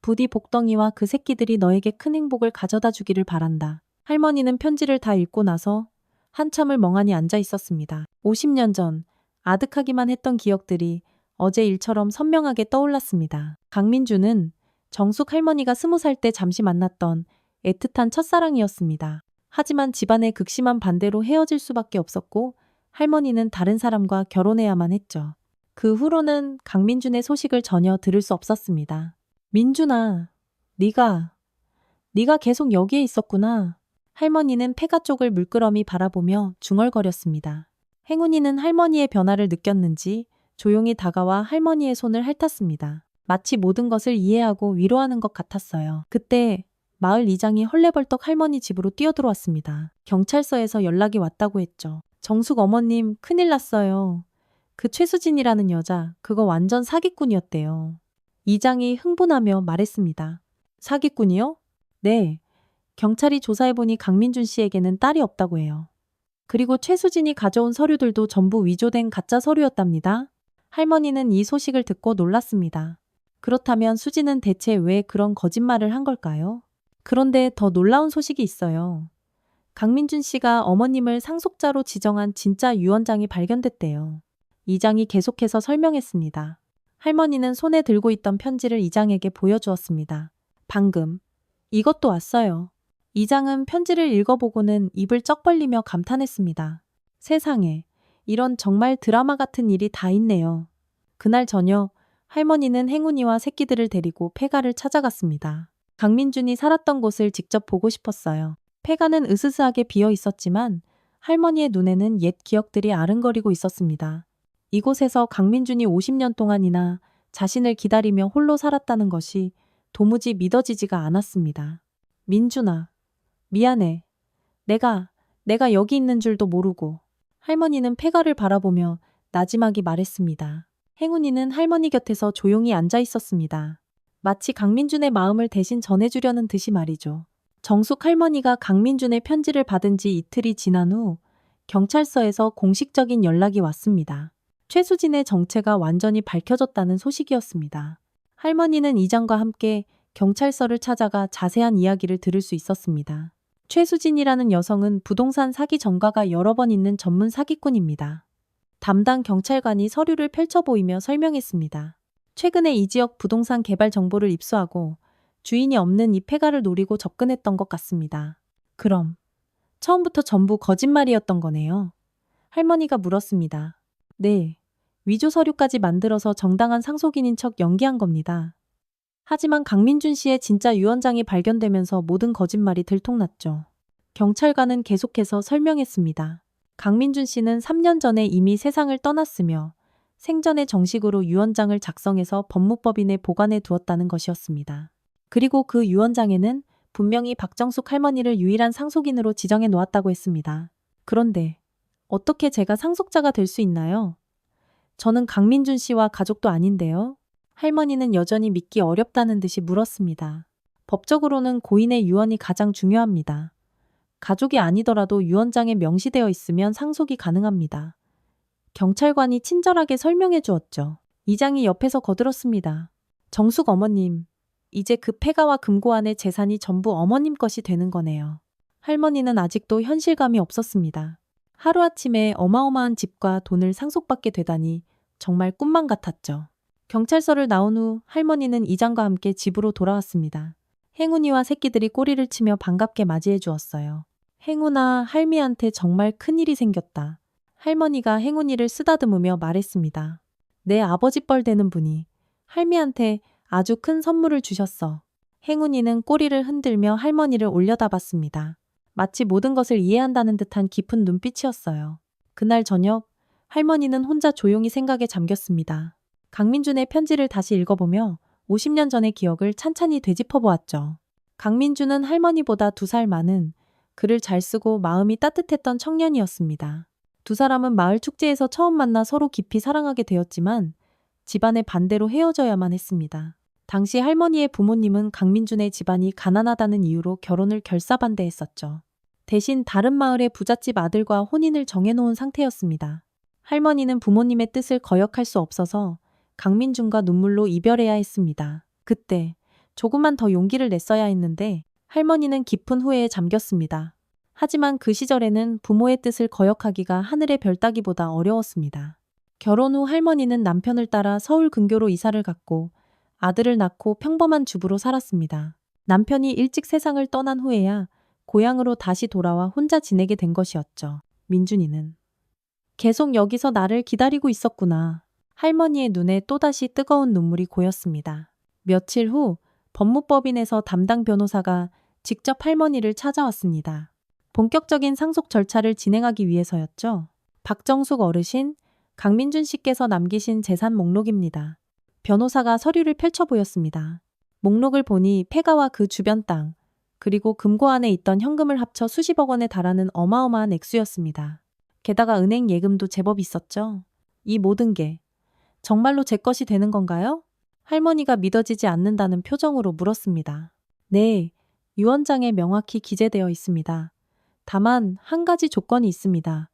부디 복덩이와 그 새끼들이 너에게 큰 행복을 가져다 주기를 바란다. 할머니는 편지를 다 읽고 나서 한참을 멍하니 앉아 있었습니다. 50년 전 아득하기만 했던 기억들이 어제 일처럼 선명하게 떠올랐습니다. 강민주는 정숙 할머니가 20살 때 잠시 만났던 애틋한 첫사랑이었습니다. 하지만 집안의 극심한 반대로 헤어질 수밖에 없었고 할머니는 다른 사람과 결혼해야만 했죠. 그 후로는 강민준의 소식을 전혀 들을 수 없었습니다. 민준아, 네가 계속 여기에 있었구나. 할머니는 폐가 쪽을 물끄러미 바라보며 중얼거렸습니다. 행운이는 할머니의 변화를 느꼈는지 조용히 다가와 할머니의 손을 핥았습니다. 마치 모든 것을 이해하고 위로하는 것 같았어요. 그때 마을 이장이 헐레벌떡 할머니 집으로 뛰어들어왔습니다. 경찰서에서 연락이 왔다고 했죠. 정숙 어머님, 큰일 났어요. 그 최수진이라는 여자, 그거 완전 사기꾼이었대요. 이장이 흥분하며 말했습니다. 사기꾼이요? 네. 경찰이 조사해보니 강민준 씨에게는 딸이 없다고 해요. 그리고 최수진이 가져온 서류들도 전부 위조된 가짜 서류였답니다. 할머니는 이 소식을 듣고 놀랐습니다. 그렇다면 수진은 대체 왜 그런 거짓말을 한 걸까요? 그런데 더 놀라운 소식이 있어요. 강민준 씨가 어머님을 상속자로 지정한 진짜 유언장이 발견됐대요. 이장이 계속해서 설명했습니다. 할머니는 손에 들고 있던 편지를 이장에게 보여주었습니다. 방금 이것도 왔어요. 이장은 편지를 읽어보고는 입을 쩍 벌리며 감탄했습니다. 세상에, 이런 정말 드라마 같은 일이 다 있네요. 그날 저녁 할머니는 행운이와 새끼들을 데리고 폐가를 찾아갔습니다. 강민준이 살았던 곳을 직접 보고 싶었어요. 폐가는 으스스하게 비어 있었지만 할머니의 눈에는 옛 기억들이 아른거리고 있었습니다. 이곳에서 강민준이 50년 동안이나 자신을 기다리며 홀로 살았다는 것이 도무지 믿어지지가 않았습니다. 민준아, 미안해. 내가 여기 있는 줄도 모르고. 할머니는 폐가를 바라보며 나지막이 말했습니다. 행운이는 할머니 곁에서 조용히 앉아 있었습니다. 마치 강민준의 마음을 대신 전해주려는 듯이 말이죠. 정숙 할머니가 강민준의 편지를 받은 지 이틀이 지난 후 경찰서에서 공식적인 연락이 왔습니다. 최수진의 정체가 완전히 밝혀졌다는 소식이었습니다. 할머니는 이장과 함께 경찰서를 찾아가 자세한 이야기를 들을 수 있었습니다. 최수진이라는 여성은 부동산 사기 전과가 여러 번 있는 전문 사기꾼입니다. 담당 경찰관이 서류를 펼쳐 보이며 설명했습니다. 최근에 이 지역 부동산 개발 정보를 입수하고 주인이 없는 이 폐가를 노리고 접근했던 것 같습니다. 그럼 처음부터 전부 거짓말이었던 거네요. 할머니가 물었습니다. 네, 위조 서류까지 만들어서 정당한 상속인인 척 연기한 겁니다. 하지만 강민준 씨의 진짜 유언장이 발견되면서 모든 거짓말이 들통났죠. 경찰관은 계속해서 설명했습니다. 강민준 씨는 3년 전에 이미 세상을 떠났으며 생전에 정식으로 유언장을 작성해서 법무법인에 보관해 두었다는 것이었습니다. 그리고 그 유언장에는 분명히 박정숙 할머니를 유일한 상속인으로 지정해 놓았다고 했습니다. 그런데 어떻게 제가 상속자가 될 수 있나요? 저는 강민준 씨와 가족도 아닌데요. 할머니는 여전히 믿기 어렵다는 듯이 물었습니다. 법적으로는 고인의 유언이 가장 중요합니다. 가족이 아니더라도 유언장에 명시되어 있으면 상속이 가능합니다. 경찰관이 친절하게 설명해 주었죠. 이장이 옆에서 거들었습니다. 정숙 어머님, 이제 그 폐가와 금고 안의 재산이 전부 어머님 것이 되는 거네요. 할머니는 아직도 현실감이 없었습니다. 하루아침에 어마어마한 집과 돈을 상속받게 되다니 정말 꿈만 같았죠. 경찰서를 나온 후 할머니는 이장과 함께 집으로 돌아왔습니다. 행운이와 새끼들이 꼬리를 치며 반갑게 맞이해 주었어요. 행운아, 할미한테 정말 큰일이 생겼다. 할머니가 행운이를 쓰다듬으며 말했습니다. 내 아버지 뻘 되는 분이 할미한테 아주 큰 선물을 주셨어. 행운이는 꼬리를 흔들며 할머니를 올려다봤습니다. 마치 모든 것을 이해한다는 듯한 깊은 눈빛이었어요. 그날 저녁, 할머니는 혼자 조용히 생각에 잠겼습니다. 강민준의 편지를 다시 읽어보며 50년 전의 기억을 찬찬히 되짚어 보았죠. 강민준은 할머니보다 2살 많은, 글을 잘 쓰고 마음이 따뜻했던 청년이었습니다. 두 사람은 마을 축제에서 처음 만나 서로 깊이 사랑하게 되었지만 집안의 반대로 헤어져야만 했습니다. 당시 할머니의 부모님은 강민준의 집안이 가난하다는 이유로 결혼을 결사반대했었죠. 대신 다른 마을의 부잣집 아들과 혼인을 정해놓은 상태였습니다. 할머니는 부모님의 뜻을 거역할 수 없어서 강민준과 눈물로 이별해야 했습니다. 그때 조금만 더 용기를 냈어야 했는데 할머니는 깊은 후회에 잠겼습니다. 하지만 그 시절에는 부모의 뜻을 거역하기가 하늘의 별 따기보다 어려웠습니다. 결혼 후 할머니는 남편을 따라 서울 근교로 이사를 갔고 아들을 낳고 평범한 주부로 살았습니다. 남편이 일찍 세상을 떠난 후에야 고향으로 다시 돌아와 혼자 지내게 된 것이었죠. 민준이는 계속 여기서 나를 기다리고 있었구나. 할머니의 눈에 또다시 뜨거운 눈물이 고였습니다. 며칠 후 법무법인에서 담당 변호사가 직접 할머니를 찾아왔습니다. 본격적인 상속 절차를 진행하기 위해서였죠. 박정숙 어르신, 강민준 씨께서 남기신 재산 목록입니다. 변호사가 서류를 펼쳐 보였습니다. 목록을 보니 폐가와 그 주변 땅, 그리고 금고 안에 있던 현금을 합쳐 수십억 원에 달하는 어마어마한 액수였습니다. 게다가 은행 예금도 제법 있었죠. 이 모든 게 정말로 제 것이 되는 건가요? 할머니가 믿어지지 않는다는 표정으로 물었습니다. 네, 유언장에 명확히 기재되어 있습니다. 다만 한 가지 조건이 있습니다.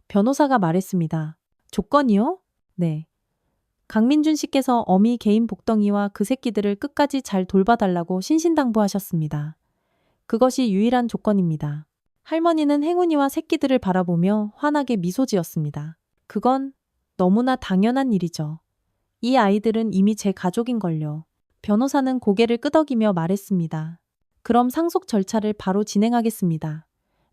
변호사가 말했습니다. 조건이요? 네. 강민준 씨께서 어미 개인 복덩이와 그 새끼들을 끝까지 잘 돌봐달라고 신신당부하셨습니다. 그것이 유일한 조건입니다. 할머니는 행운이와 새끼들을 바라보며 환하게 미소 지었습니다. 그건 너무나 당연한 일이죠. 이 아이들은 이미 제 가족인걸요. 변호사는 고개를 끄덕이며 말했습니다. 그럼 상속 절차를 바로 진행하겠습니다.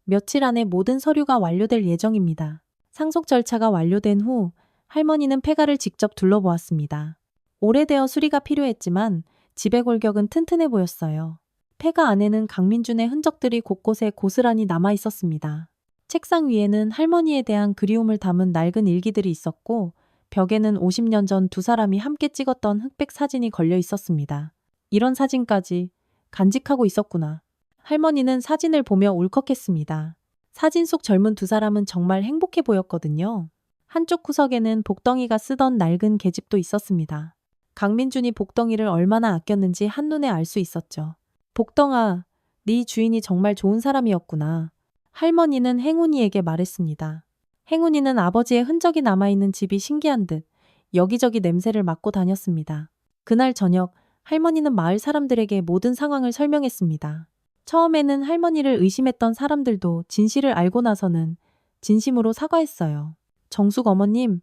며칠 안에 모든 서류가 완료될 예정입니다. 상속 절차가 완료된 후 할머니는 폐가를 직접 둘러보았습니다. 오래되어 수리가 필요했지만 집의 골격은 튼튼해 보였어요. 폐가 안에는 강민준의 흔적들이 곳곳에 고스란히 남아 있었습니다. 책상 위에는 할머니에 대한 그리움을 담은 낡은 일기들이 있었고 벽에는 50년 전 두 사람이 함께 찍었던 흑백 사진이 걸려 있었습니다. 이런 사진까지 간직하고 있었구나. 할머니는 사진을 보며 울컥했습니다. 사진 속 젊은 두 사람은 정말 행복해 보였거든요. 한쪽 구석에는 복덩이가 쓰던 낡은 계집도 있었습니다. 강민준이 복덩이를 얼마나 아꼈는지 한눈에 알 수 있었죠. 복덩아, 네 주인이 정말 좋은 사람이었구나. 할머니는 행운이에게 말했습니다. 행운이는 아버지의 흔적이 남아있는 집이 신기한 듯 여기저기 냄새를 맡고 다녔습니다. 그날 저녁 할머니는 마을 사람들에게 모든 상황을 설명했습니다. 처음에는 할머니를 의심했던 사람들도 진실을 알고 나서는 진심으로 사과했어요. 정숙 어머님,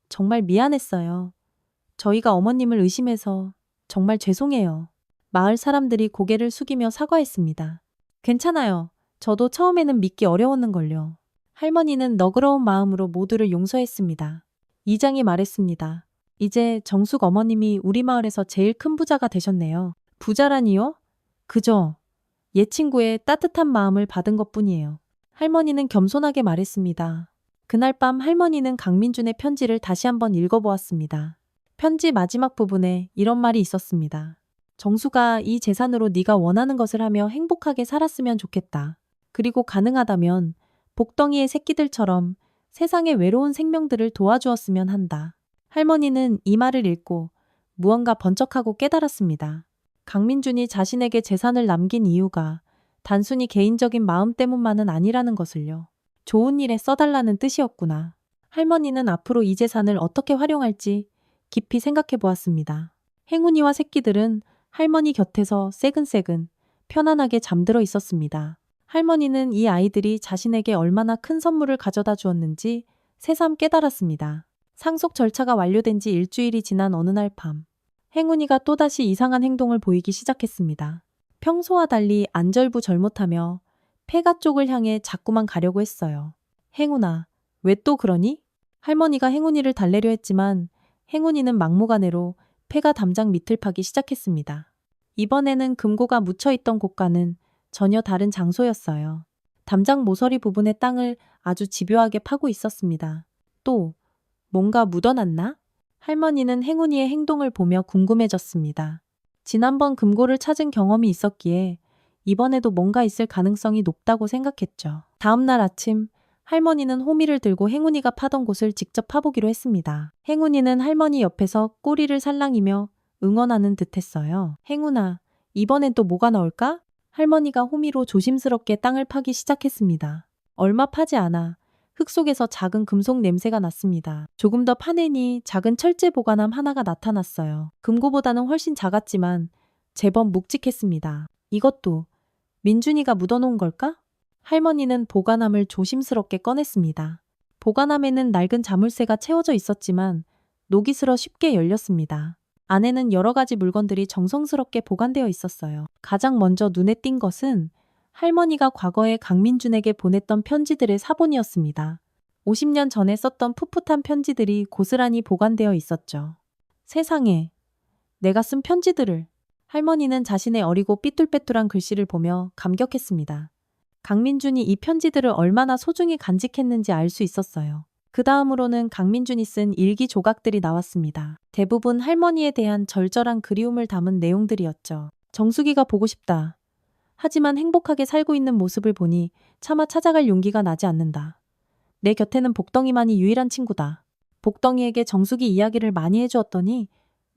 정말 미안했어요. 저희가 어머님을 의심해서 정말 죄송해요. 마을 사람들이 고개를 숙이며 사과했습니다. 괜찮아요. 저도 처음에는 믿기 어려웠는걸요. 할머니는 너그러운 마음으로 모두를 용서했습니다. 이장이 말했습니다. 이제 정숙 어머님이 우리 마을에서 제일 큰 부자가 되셨네요. 부자라니요? 그저 옛 친구의 따뜻한 마음을 받은 것뿐이에요. 할머니는 겸손하게 말했습니다. 그날 밤 할머니는 강민준의 편지를 다시 한번 읽어보았습니다. 편지 마지막 부분에 이런 말이 있었습니다. 정수가 이 재산으로 네가 원하는 것을 하며 행복하게 살았으면 좋겠다. 그리고 가능하다면 복덩이의 새끼들처럼 세상의 외로운 생명들을 도와주었으면 한다. 할머니는 이 말을 읽고 무언가 번쩍하고 깨달았습니다. 강민준이 자신에게 재산을 남긴 이유가 단순히 개인적인 마음 때문만은 아니라는 것을요. 좋은 일에 써달라는 뜻이었구나. 할머니는 앞으로 이 재산을 어떻게 활용할지 깊이 생각해 보았습니다. 행운이와 새끼들은 할머니 곁에서 새근새근 편안하게 잠들어 있었습니다. 할머니는 이 아이들이 자신에게 얼마나 큰 선물을 가져다 주었는지 새삼 깨달았습니다. 상속 절차가 완료된 지 일주일이 지난 어느 날 밤, 행운이가 또다시 이상한 행동을 보이기 시작했습니다. 평소와 달리 안절부절못하며 폐가 쪽을 향해 자꾸만 가려고 했어요. 행운아, 왜 또 그러니? 할머니가 행운이를 달래려 했지만 행운이는 막무가내로 폐가 담장 밑을 파기 시작했습니다. 이번에는 금고가 묻혀있던 곳과는 전혀 다른 장소였어요. 담장 모서리 부분의 땅을 아주 집요하게 파고 있었습니다. 또 뭔가 묻어놨나? 할머니는 행운이의 행동을 보며 궁금해졌습니다. 지난번 금고를 찾은 경험이 있었기에 이번에도 뭔가 있을 가능성이 높다고 생각했죠. 다음 날 아침, 할머니는 호미를 들고 행운이가 파던 곳을 직접 파보기로 했습니다. 행운이는 할머니 옆에서 꼬리를 살랑이며 응원하는 듯 했어요. 행운아, 이번엔 또 뭐가 나올까? 할머니가 호미로 조심스럽게 땅을 파기 시작했습니다. 얼마 파지 않아 흙 속에서 작은 금속 냄새가 났습니다. 조금 더 파내니 작은 철제 보관함 하나가 나타났어요. 금고보다는 훨씬 작았지만 제법 묵직했습니다. 이것도 민준이가 묻어놓은 걸까? 할머니는 보관함을 조심스럽게 꺼냈습니다. 보관함에는 낡은 자물쇠가 채워져 있었지만 녹이 슬어 쉽게 열렸습니다. 안에는 여러 가지 물건들이 정성스럽게 보관되어 있었어요. 가장 먼저 눈에 띈 것은 할머니가 과거에 강민준에게 보냈던 편지들의 사본이었습니다. 50년 전에 썼던 풋풋한 편지들이 고스란히 보관되어 있었죠. 세상에, 내가 쓴 편지들을. 할머니는 자신의 어리고 삐뚤빼뚤한 글씨를 보며 감격했습니다. 강민준이 이 편지들을 얼마나 소중히 간직했는지 알 수 있었어요. 그 다음으로는 강민준이 쓴 일기 조각들이 나왔습니다. 대부분 할머니에 대한 절절한 그리움을 담은 내용들이었죠. 정수기가 보고 싶다. 하지만 행복하게 살고 있는 모습을 보니 차마 찾아갈 용기가 나지 않는다. 내 곁에는 복덩이만이 유일한 친구다. 복덩이에게 정수기 이야기를 많이 해주었더니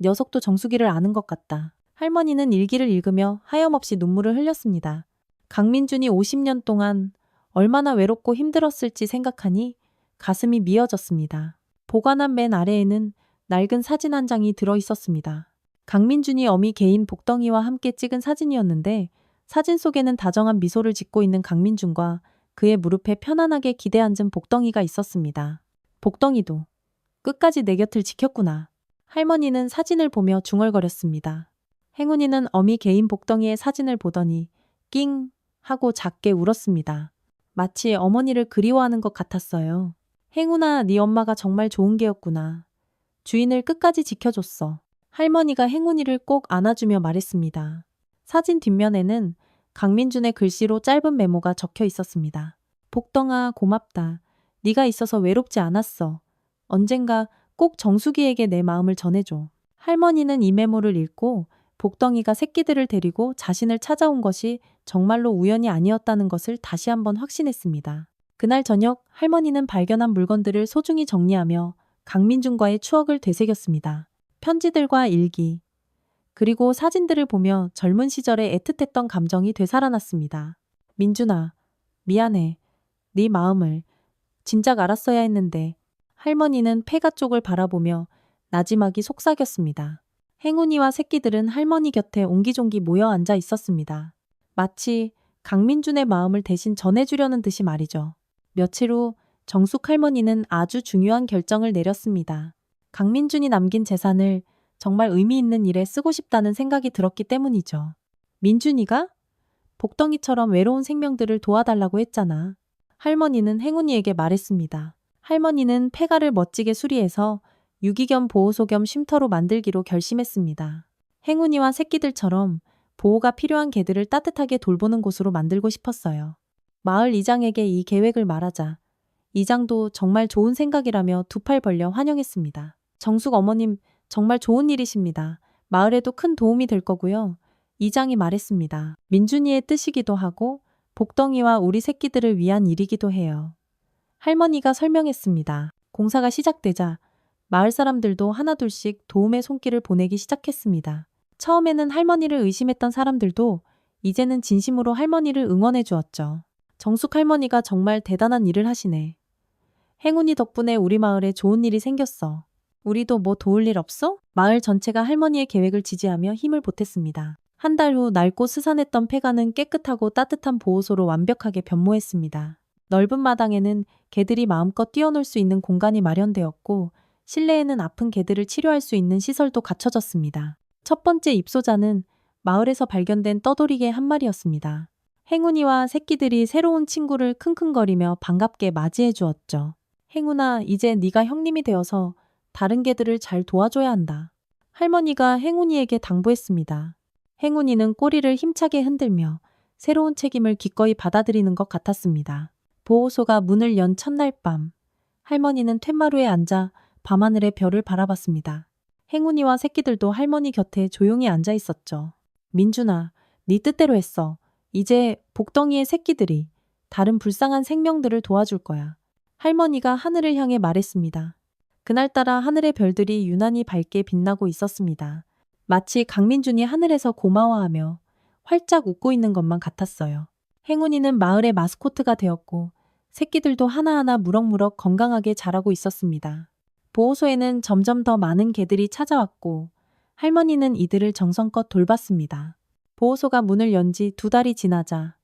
녀석도 정수기를 아는 것 같다. 할머니는 일기를 읽으며 하염없이 눈물을 흘렸습니다. 강민준이 50년 동안 얼마나 외롭고 힘들었을지 생각하니 가슴이 미어졌습니다. 보관함 맨 아래에는 낡은 사진 한 장이 들어 있었습니다. 강민준이 어미 개인 복덩이와 함께 찍은 사진이었는데 사진 속에는 다정한 미소를 짓고 있는 강민준과 그의 무릎에 편안하게 기대앉은 복덩이가 있었습니다. 복덩이도 끝까지 내 곁을 지켰구나. 할머니는 사진을 보며 중얼거렸습니다. 행운이는 어미 개인 복덩이의 사진을 보더니 낑 하고 작게 울었습니다. 마치 어머니를 그리워하는 것 같았어요. 행운아, 네 엄마가 정말 좋은 개였구나. 주인을 끝까지 지켜줬어. 할머니가 행운이를 꼭 안아주며 말했습니다. 사진 뒷면에는 강민준의 글씨로 짧은 메모가 적혀 있었습니다. 복덩아, 고맙다. 네가 있어서 외롭지 않았어. 언젠가 꼭 정수기에게 내 마음을 전해줘. 할머니는 이 메모를 읽고 복덩이가 새끼들을 데리고 자신을 찾아온 것이 정말로 우연이 아니었다는 것을 다시 한번 확신했습니다. 그날 저녁 할머니는 발견한 물건들을 소중히 정리하며 강민준과의 추억을 되새겼습니다. 편지들과 일기, 그리고 사진들을 보며 젊은 시절에 애틋했던 감정이 되살아났습니다. 민준아, 미안해. 네 마음을 진작 알았어야 했는데. 할머니는 폐가 쪽을 바라보며 나지막이 속삭였습니다. 행운이와 새끼들은 할머니 곁에 옹기종기 모여 앉아 있었습니다. 마치 강민준의 마음을 대신 전해주려는 듯이 말이죠. 며칠 후 정숙 할머니는 아주 중요한 결정을 내렸습니다. 강민준이 남긴 재산을 정말 의미 있는 일에 쓰고 싶다는 생각이 들었기 때문이죠. 민준이가? 복덩이처럼 외로운 생명들을 도와달라고 했잖아. 할머니는 행운이에게 말했습니다. 할머니는 폐가를 멋지게 수리해서 유기견 보호소 겸 쉼터로 만들기로 결심했습니다. 행운이와 새끼들처럼 보호가 필요한 개들을 따뜻하게 돌보는 곳으로 만들고 싶었어요. 마을 이장에게 이 계획을 말하자 이장도 정말 좋은 생각이라며 두 팔 벌려 환영했습니다. 정숙 어머님, 정말 좋은 일이십니다. 마을에도 큰 도움이 될 거고요. 이장이 말했습니다. 민준이의 뜻이기도 하고 복덩이와 우리 새끼들을 위한 일이기도 해요. 할머니가 설명했습니다. 공사가 시작되자 마을 사람들도 하나둘씩 도움의 손길을 보내기 시작했습니다. 처음에는 할머니를 의심했던 사람들도 이제는 진심으로 할머니를 응원해 주었죠. 정숙 할머니가 정말 대단한 일을 하시네. 행운이 덕분에 우리 마을에 좋은 일이 생겼어. 우리도 뭐 도울 일 없어? 마을 전체가 할머니의 계획을 지지하며 힘을 보탰습니다. 한 달 후 낡고 스산했던 폐가는 깨끗하고 따뜻한 보호소로 완벽하게 변모했습니다. 넓은 마당에는 개들이 마음껏 뛰어놀 수 있는 공간이 마련되었고 실내에는 아픈 개들을 치료할 수 있는 시설도 갖춰졌습니다. 첫 번째 입소자는 마을에서 발견된 떠돌이개 한 마리였습니다. 행운이와 새끼들이 새로운 친구를 킁킁거리며 반갑게 맞이해 주었죠. 행운아, 이제 네가 형님이 되어서 다른 개들을 잘 도와줘야 한다. 할머니가 행운이에게 당부했습니다. 행운이는 꼬리를 힘차게 흔들며 새로운 책임을 기꺼이 받아들이는 것 같았습니다. 보호소가 문을 연 첫날 밤, 할머니는 툇마루에 앉아 밤하늘의 별을 바라봤습니다. 행운이와 새끼들도 할머니 곁에 조용히 앉아 있었죠. 민준아, 네 뜻대로 했어. 이제 복덩이의 새끼들이 다른 불쌍한 생명들을 도와줄 거야. 할머니가 하늘을 향해 말했습니다. 그날따라 하늘의 별들이 유난히 밝게 빛나고 있었습니다. 마치 강민준이 하늘에서 고마워하며 활짝 웃고 있는 것만 같았어요. 행운이는 마을의 마스코트가 되었고 새끼들도 하나하나 무럭무럭 건강하게 자라고 있었습니다. 보호소에는 점점 더 많은 개들이 찾아왔고 할머니는 이들을 정성껏 돌봤습니다. 보호소가 문을 연 지 2달이 지나자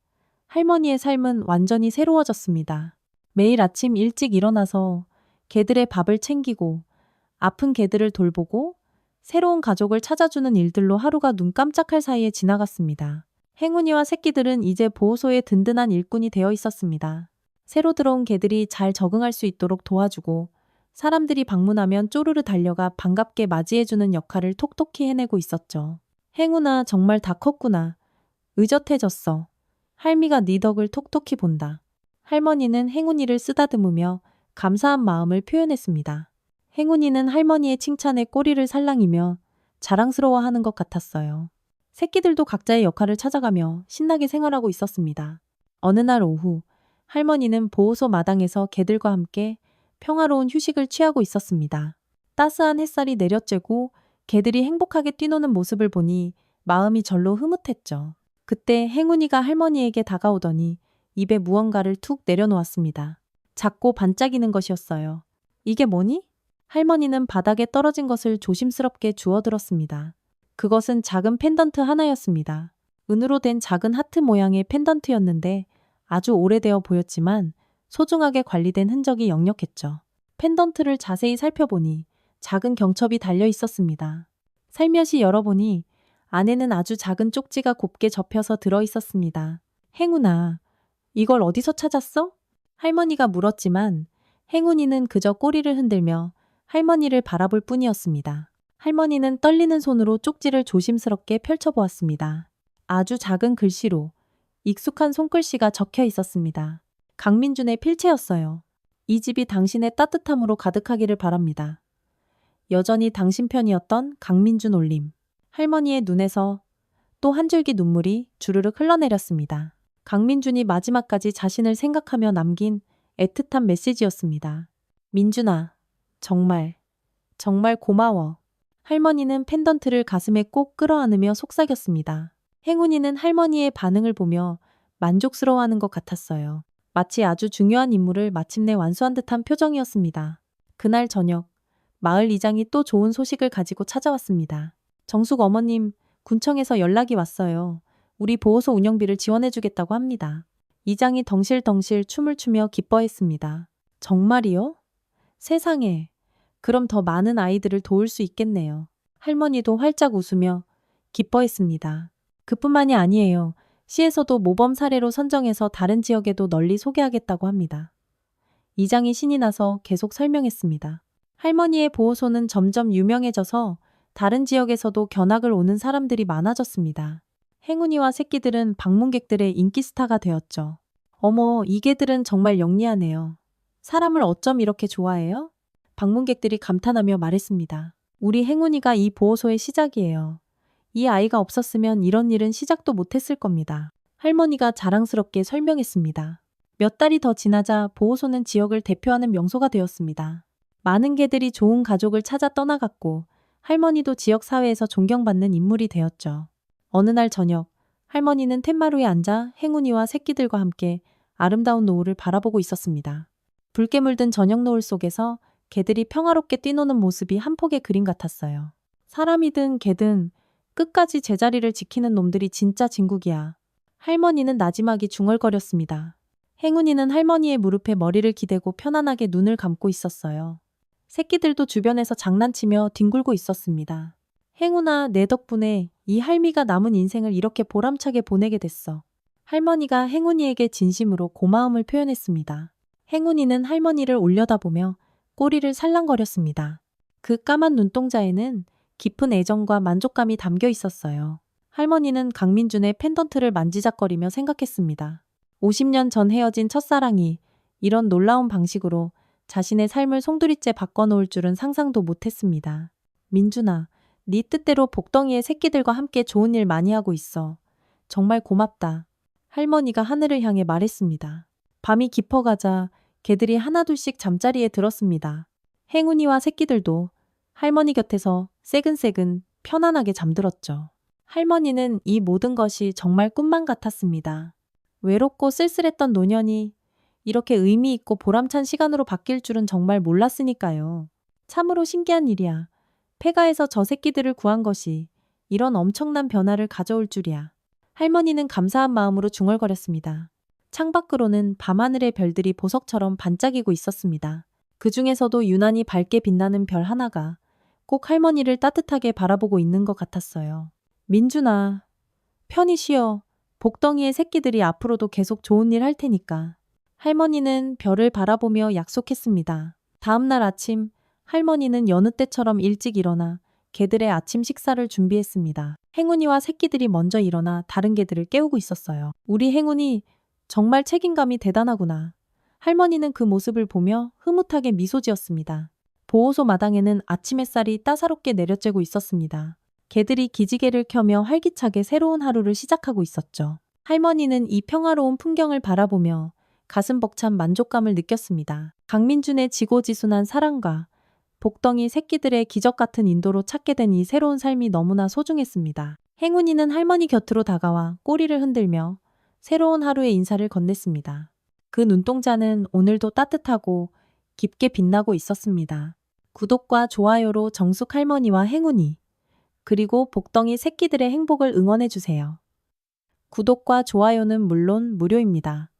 할머니의 삶은 완전히 새로워졌습니다. 매일 아침 일찍 일어나서 개들의 밥을 챙기고 아픈 개들을 돌보고 새로운 가족을 찾아주는 일들로 하루가 눈 깜짝할 사이에 지나갔습니다. 행운이와 새끼들은 이제 보호소의 든든한 일꾼이 되어 있었습니다. 새로 들어온 개들이 잘 적응할 수 있도록 도와주고 사람들이 방문하면 쪼르르 달려가 반갑게 맞이해주는 역할을 톡톡히 해내고 있었죠. 행운아, 정말 다 컸구나. 의젓해졌어. 할미가 네 덕을 톡톡히 본다. 할머니는 행운이를 쓰다듬으며 감사한 마음을 표현했습니다. 행운이는 할머니의 칭찬에 꼬리를 살랑이며 자랑스러워하는 것 같았어요. 새끼들도 각자의 역할을 찾아가며 신나게 생활하고 있었습니다. 어느 날 오후, 할머니는 보호소 마당에서 개들과 함께 평화로운 휴식을 취하고 있었습니다. 따스한 햇살이 내려쬐고 개들이 행복하게 뛰노는 모습을 보니 마음이 절로 흐뭇했죠. 그때 행운이가 할머니에게 다가오더니 입에 무언가를 툭 내려놓았습니다. 작고 반짝이는 것이었어요. 이게 뭐니? 할머니는 바닥에 떨어진 것을 조심스럽게 주워들었습니다. 그것은 작은 펜던트 하나였습니다. 은으로 된 작은 하트 모양의 펜던트였는데 아주 오래되어 보였지만 소중하게 관리된 흔적이 역력했죠. 펜던트를 자세히 살펴보니 작은 경첩이 달려 있었습니다. 살며시 열어보니 안에는 아주 작은 쪽지가 곱게 접혀서 들어 있었습니다. 행운아, 이걸 어디서 찾았어? 할머니가 물었지만 행운이는 그저 꼬리를 흔들며 할머니를 바라볼 뿐이었습니다. 할머니는 떨리는 손으로 쪽지를 조심스럽게 펼쳐보았습니다. 아주 작은 글씨로 익숙한 손글씨가 적혀 있었습니다. 강민준의 필체였어요. 이 집이 당신의 따뜻함으로 가득하기를 바랍니다. 여전히 당신 편이었던 강민준 올림. 할머니의 눈에서 또 한 줄기 눈물이 주르륵 흘러내렸습니다. 강민준이 마지막까지 자신을 생각하며 남긴 애틋한 메시지였습니다. 민준아, 정말 고마워. 할머니는 펜던트를 가슴에 꼭 끌어안으며 속삭였습니다. 행운이는 할머니의 반응을 보며 만족스러워하는 것 같았어요. 마치 아주 중요한 임무를 마침내 완수한 듯한 표정이었습니다. 그날 저녁, 마을 이장이 또 좋은 소식을 가지고 찾아왔습니다. 정숙 어머님, 군청에서 연락이 왔어요. 우리 보호소 운영비를 지원해주겠다고 합니다. 이장이 덩실덩실 춤을 추며 기뻐했습니다. 정말이요? 세상에, 그럼 더 많은 아이들을 도울 수 있겠네요. 할머니도 활짝 웃으며 기뻐했습니다. 그뿐만이 아니에요. 시에서도 모범 사례로 선정해서 다른 지역에도 널리 소개하겠다고 합니다. 이장이 신이 나서 계속 설명했습니다. 할머니의 보호소는 점점 유명해져서 다른 지역에서도 견학을 오는 사람들이 많아졌습니다. 행운이와 새끼들은 방문객들의 인기 스타가 되었죠. 어머, 이 개들은 정말 영리하네요. 사람을 어쩜 이렇게 좋아해요? 방문객들이 감탄하며 말했습니다. 우리 행운이가 이 보호소의 시작이에요. 이 아이가 없었으면 이런 일은 시작도 못했을 겁니다. 할머니가 자랑스럽게 설명했습니다. 몇 달이 더 지나자 보호소는 지역을 대표하는 명소가 되었습니다. 많은 개들이 좋은 가족을 찾아 떠나갔고 할머니도 지역 사회에서 존경받는 인물이 되었죠. 어느 날 저녁, 할머니는 툇마루에 앉아 행운이와 새끼들과 함께 아름다운 노을을 바라보고 있었습니다. 붉게 물든 저녁 노을 속에서 개들이 평화롭게 뛰노는 모습이 한 폭의 그림 같았어요. 사람이든 개든 끝까지 제자리를 지키는 놈들이 진짜 진국이야. 할머니는 나지막이 중얼거렸습니다. 행운이는 할머니의 무릎에 머리를 기대고 편안하게 눈을 감고 있었어요. 새끼들도 주변에서 장난치며 뒹굴고 있었습니다. 행운아, 내 덕분에 이 할미가 남은 인생을 이렇게 보람차게 보내게 됐어. 할머니가 행운이에게 진심으로 고마움을 표현했습니다. 행운이는 할머니를 올려다보며 꼬리를 살랑거렸습니다. 그 까만 눈동자에는 깊은 애정과 만족감이 담겨 있었어요. 할머니는 강민준의 펜던트를 만지작거리며 생각했습니다. 50년 전 헤어진 첫사랑이 이런 놀라운 방식으로 자신의 삶을 송두리째 바꿔놓을 줄은 상상도 못했습니다. 민준아, 네 뜻대로 복덩이의 새끼들과 함께 좋은 일 많이 하고 있어. 정말 고맙다. 할머니가 하늘을 향해 말했습니다. 밤이 깊어가자 개들이 하나둘씩 잠자리에 들었습니다. 행운이와 새끼들도 할머니 곁에서 새근새근 편안하게 잠들었죠. 할머니는 이 모든 것이 정말 꿈만 같았습니다. 외롭고 쓸쓸했던 노년이 이렇게 의미 있고 보람찬 시간으로 바뀔 줄은 정말 몰랐으니까요. 참으로 신기한 일이야. 폐가에서 저 새끼들을 구한 것이 이런 엄청난 변화를 가져올 줄이야. 할머니는 감사한 마음으로 중얼거렸습니다. 창밖으로는 밤하늘의 별들이 보석처럼 반짝이고 있었습니다. 그 중에서도 유난히 밝게 빛나는 별 하나가 꼭 할머니를 따뜻하게 바라보고 있는 것 같았어요. 민준아, 편히 쉬어. 복덩이의 새끼들이 앞으로도 계속 좋은 일 할 테니까. 할머니는 별을 바라보며 약속했습니다. 다음 날 아침, 할머니는 여느 때처럼 일찍 일어나 개들의 아침 식사를 준비했습니다. 행운이와 새끼들이 먼저 일어나 다른 개들을 깨우고 있었어요. 우리 행운이 정말 책임감이 대단하구나. 할머니는 그 모습을 보며 흐뭇하게 미소 지었습니다. 보호소 마당에는 아침 햇살이 따사롭게 내려쬐고 있었습니다. 개들이 기지개를 켜며 활기차게 새로운 하루를 시작하고 있었죠. 할머니는 이 평화로운 풍경을 바라보며 가슴 벅찬 만족감을 느꼈습니다. 강민준의 지고지순한 사랑과 복덩이 새끼들의 기적 같은 인도로 찾게 된 이 새로운 삶이 너무나 소중했습니다. 행운이는 할머니 곁으로 다가와 꼬리를 흔들며 새로운 하루의 인사를 건넸습니다. 그 눈동자는 오늘도 따뜻하고 깊게 빛나고 있었습니다. 구독과 좋아요로 정숙 할머니와 행운이 그리고 복덩이 새끼들의 행복을 응원해주세요. 구독과 좋아요는 물론 무료입니다.